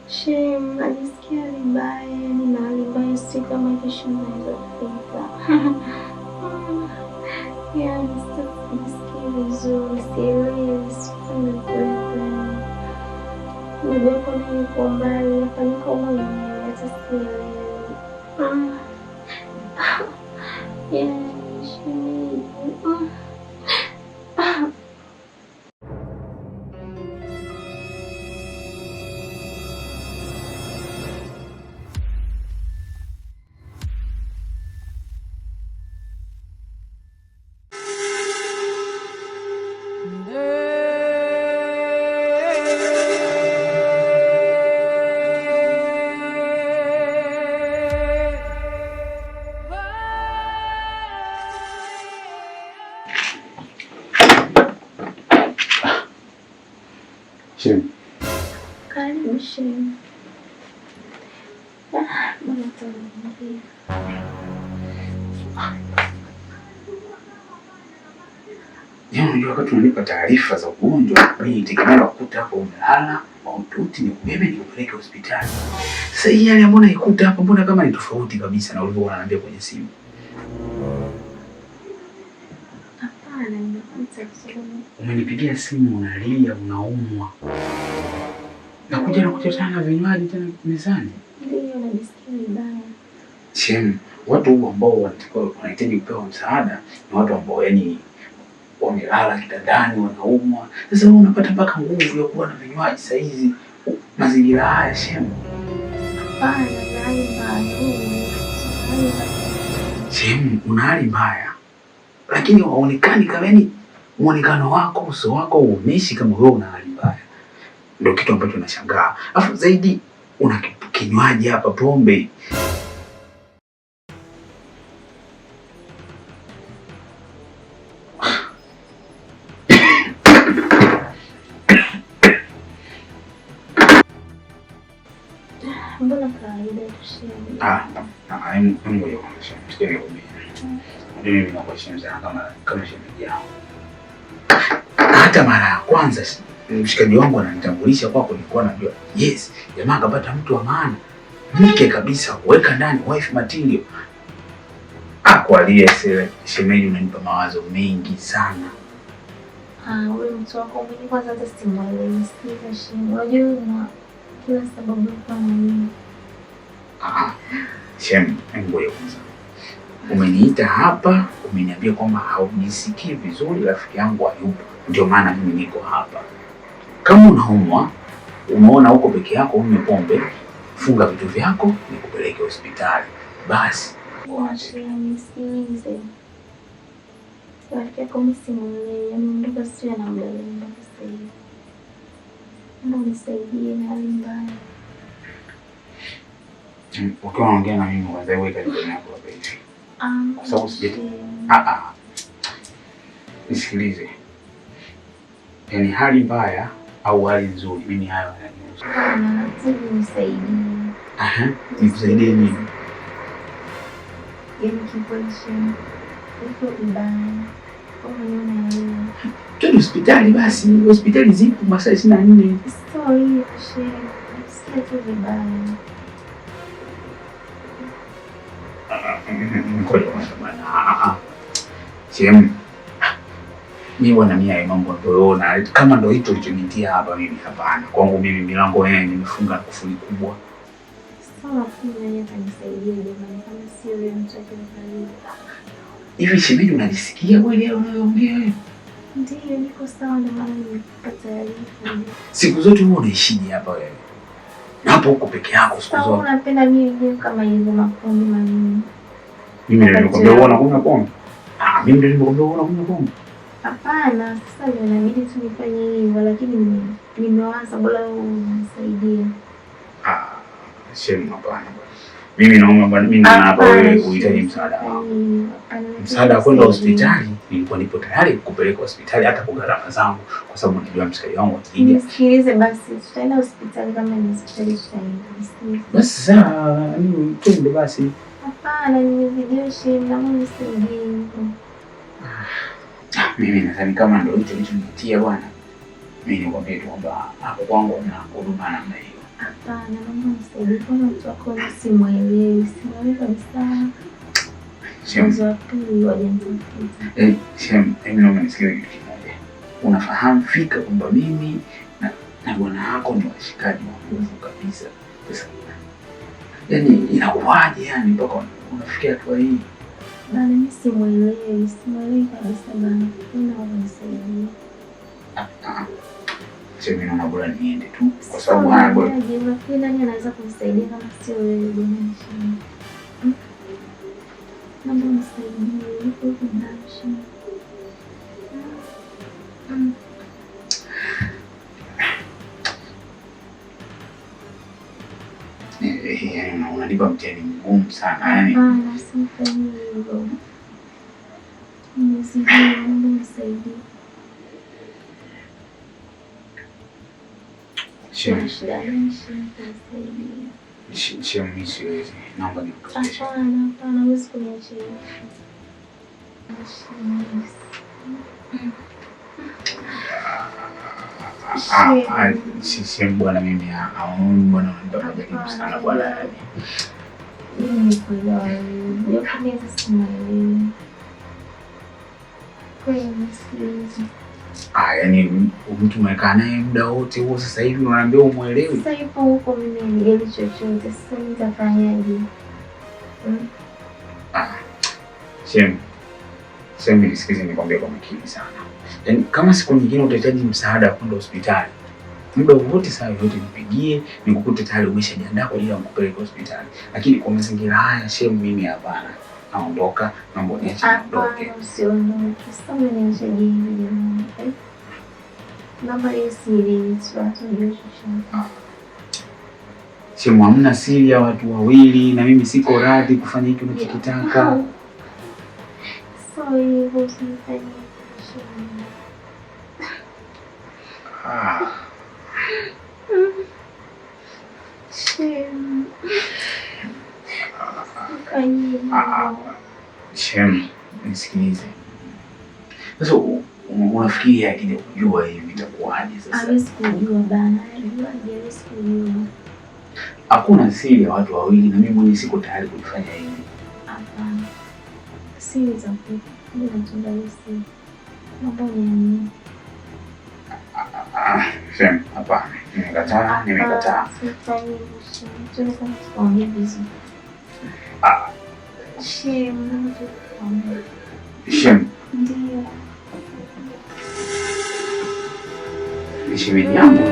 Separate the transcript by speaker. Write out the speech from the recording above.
Speaker 1: Shem, najisikia vibaya, yani na hali mbaya, si kama kesho naweza kufika. Yani sijisikii vizuri, sielewi, sifanye kuwepo. Ndugu yako naye yuko mbali, nafanyika mwenyewe, hata sielewi. Yani shemeji.
Speaker 2: Shem.
Speaker 1: Karibu Shem. Mbona tunaongea?
Speaker 2: Unajua wakati unanipa taarifa za ugonjwa, mimi nitegemea kukuta hapo umelala, mahututi nikubebe nikupeleke hospitali. Sasa hii hali mbona ikuta hapa, mbona kama ni tofauti kabisa na ulivyokuwa unaniambia kwenye simu?
Speaker 1: Hapana, nimekuita kusema.
Speaker 2: Umenipigia simu unalia, unaumwa. Nakuja tena vinywaji tena mezani.
Speaker 1: Ndio najisikia vibaya.
Speaker 2: Shem, watu ambao wanahitaji kupewa msaada ni watu ambao yani wamelala kitandani wanaumwa. Sasa wewe unapata mpaka nguvu ya kuwa na vinywaji saa hizi mazingira haya Shem.
Speaker 1: Hapana, na hali mbaya.
Speaker 2: Shem, una hali mbaya. Lakini haonekani kama yani muonekano wako, uso wako uoneshi kama wewe una hali mbaya. Ndio kitu ambacho nashangaa. Alafu zaidi una kinywaji hapa, pombe.
Speaker 1: Mbona kawaida tuseme?
Speaker 2: Ngoja kwanza. Tukieni kwa mimi nakuheshimu sana kama shemeji yangu. Hata mara ya kwanza mshikaji wangu ananitambulisha kwako, nilikuwa najua yes, jamaa akapata mtu wa maana, mke kabisa, kuweka ndani, wife material. Kwa aliye shemeji, unanipa mawazo mengi sana.
Speaker 1: Wewe mtu wako mimi kwanza hata simuelewi, sikia Shem. Unajua una kila sababu kwa nini?
Speaker 2: Shem, ngoja kwanza. Umeniita hapa, umeniambia kwamba haujisikii vizuri, rafiki yangu hayupo. Ndio maana mimi niko hapa. Kama unaumwa, umeona uko peke yako, unywe pombe, funga vitu vyako, nikupeleke hospitali. Basi.
Speaker 1: Nisikilize. Rafiki yako msimuelewi, ameondoka sio na mlalemba sasa hivi. Mbona unisaidie na hali mbaya?
Speaker 2: Ukiwa unaongea na mimi kwanza wewe karibu yako hapa hivi. Kwa sababu sijeti. Nisikilize. Yaani hali mbaya au hali nzuri, mimi hayo yananihusu.
Speaker 1: Nataka unisaidie.
Speaker 2: Nikusaidie nini?
Speaker 1: Yaani kipoisha. Uko vibaya. Unaona wewe.
Speaker 2: Twende hospitali basi. Hospitali zipo masaa 24.
Speaker 1: Sorry, Shem. Sikia tu vibaya.
Speaker 2: Ngoja bwana. Shem. Mimi wana mia ya mambo ndoona. Kama ndio hicho kilichonitia hapa mimi, hapana. Kwangu mimi milango yeye nimefunga kufuli kubwa.
Speaker 1: Sawa, mimi kanisaidia jamani, kama sio yule mtu akinifariji.
Speaker 2: Hivi shemeji, unalisikia wewe leo unayoongea wewe?
Speaker 1: Ndio, niko sawa, ndio maana nimepata taarifa.
Speaker 2: Siku zote wewe unaishije hapa wewe? Na hapo uko peke yako siku zote.
Speaker 1: Unapenda mimi ndio kama hizo mapombe manini.
Speaker 2: Mimi ndio nimekwambia unakunywa pombe. Mimi ndio nimekwambia unakunywa pombe.
Speaker 1: Hapana, sasa ndio inabidi tu nifanye hivyo, lakini nimewaza bora unisaidie.
Speaker 2: Shem, hapana. Mimi naomba bwana, mimi naona hapa wewe unahitaji msaada wangu. Msaada wa kwenda hospitali, nilikuwa nipo tayari kukupeleka hospitali hata kwa gharama zangu, kwa sababu najua mshikaji wangu akija.
Speaker 1: Nisikilize basi, tutaenda hospitali kama ni hospitali tutaenda.
Speaker 2: Basi sawa, mimi twende basi.
Speaker 1: Hapana, nimezidiwa Shem, naomba unisaidie hivyo.
Speaker 2: Mimi nadhani kama ndio hicho kilichonitia bwana. mimi nikwambie tu kwamba hapo kwangu na huduma namna hiyo.
Speaker 1: Hapana, naomba nisaidie. Kama mtu wako simwelewi kabisa. Mwezi wa pili wajanitafuta.
Speaker 2: Shem, mimi naomba nisikie kitu kimoja. Unafahamu fika kwamba mimi na bwana wako ni washikaji wa nguvu kabisa. Sasa yaani inakuwaje yani mpaka unafikia hatua hii?
Speaker 1: Bana, mimi simwelewi kabisa bana. Naomba nisaidie.
Speaker 2: Shem, mimi naomba bora niende tu kwa sababu haya bora.
Speaker 1: Nani anaweza kunisaidia kama sio wewe bwana? Naomba nisaidie, niko ndani. Unanipa mtihani mgumu sana yani. Hapana, sifanyi hivyo. Naomba nisaidie.
Speaker 2: Shem,
Speaker 1: Shem,
Speaker 2: mimi siwezi. Naomba nikukoseshe.
Speaker 1: Hapana, huwezi kuniacha.
Speaker 2: Shem bwana, mimi bwana unanipa majaribu sana bwana yani.
Speaker 1: Mimi nikuelewa wewe. Yote simwelewi.
Speaker 2: Yaani mtu umekaa naye muda wote huo, sasa hivi unaambia umuelewi?
Speaker 1: Sasa ipo huko, mimi nijali chochote. Sasa nitafanyaje?
Speaker 2: Shem, nisikize nikwambie kwa makini sana. Yaani kama siku nyingine utahitaji msaada kwenda hospitali, muda wote saa yote nipigie, nikukute tayari umeshajiandaa kwa ajili ya kupeleka hospitali. Lakini kwa mazingira haya Shem, mimi hapana. Naondoka, naomba niache niondoke.
Speaker 1: Usiondoke. Sasa umeniacha hivi jamani. Naomba siri tuwatujue chochote.
Speaker 2: Shem, hamna siri ya watu wawili na mimi siko radhi kufanya hiki unachokitaka.
Speaker 1: So hivyo usinifanyie. Shem.
Speaker 2: Shem, nisikilize. Sasa unafikiri akija kujua hivi itakuwaje sasa?
Speaker 1: Hawezi kujua bana. Hawezi kujua.
Speaker 2: Hakuna siri ya watu wawili na mimi mwenyewe siko tayari kufanya hivi.
Speaker 1: Hapana. Siri za kuku. Mimi natunda hizi. Naomba uniamini.
Speaker 2: Shem, hapana. Nimekataa.
Speaker 1: Sifanyi hivyo. Tunaweza kuongea vizuri. Shem,
Speaker 2: Shem.
Speaker 1: Ndio.
Speaker 2: Ni shemeji yangu.